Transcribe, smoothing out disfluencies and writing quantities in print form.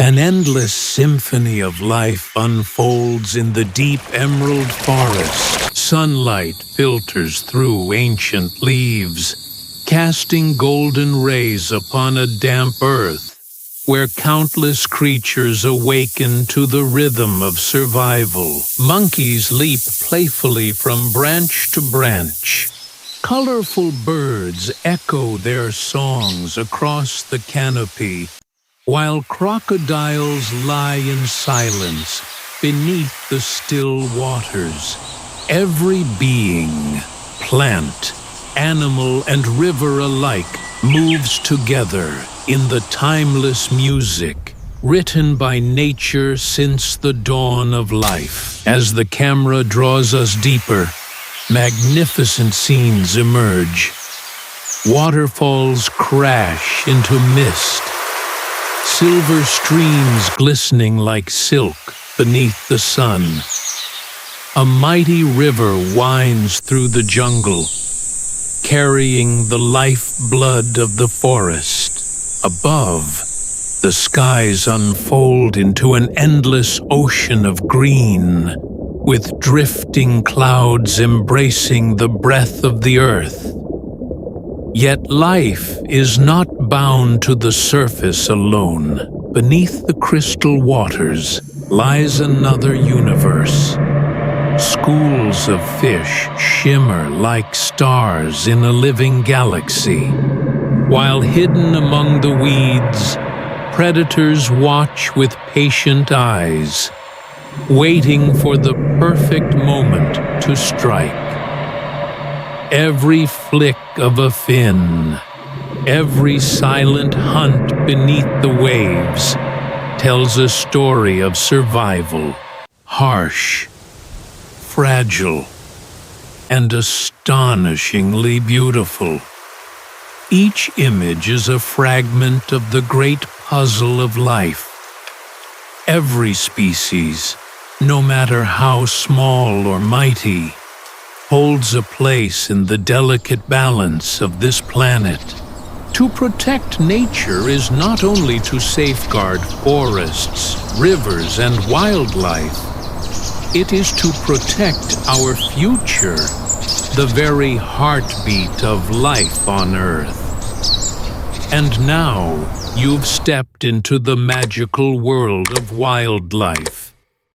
An endless symphony of life unfolds in the deep emerald forest. Sunlight filters through ancient leaves, casting golden rays upon a damp earth, where countless creatures awaken to the rhythm of survival. Monkeys leap playfully from branch to branch. Colorful birds echo their songs across the canopy, while crocodiles lie in silence beneath the still waters. Every being, plant, animal, and river alike moves together in the timeless music written by nature since the dawn of life. As the camera draws us deeper, magnificent scenes emerge. Waterfalls crash into mist, silver streams glistening like silk beneath the sun. A mighty river winds through the jungle, carrying the lifeblood of the forest. Above, the skies unfold into an endless ocean of green, with drifting clouds embracing the breath of the earth. Yet life is not bound to the surface alone. Beneath the crystal waters lies another universe. Schools of fish shimmer like stars in a living galaxy, while hidden among the weeds, predators watch with patient eyes, waiting for the perfect moment to strike. Every flick of a fin, every silent hunt beneath the waves tells a story of survival, harsh, fragile, and astonishingly beautiful. Each image is a fragment of the great puzzle of life. Every species, no matter how small or mighty, holds a place in the delicate balance of this planet. To protect nature is not only to safeguard forests, rivers, and wildlife. It is to protect our future, the very heartbeat of life on Earth. And now, you've stepped into the magical world of wildlife.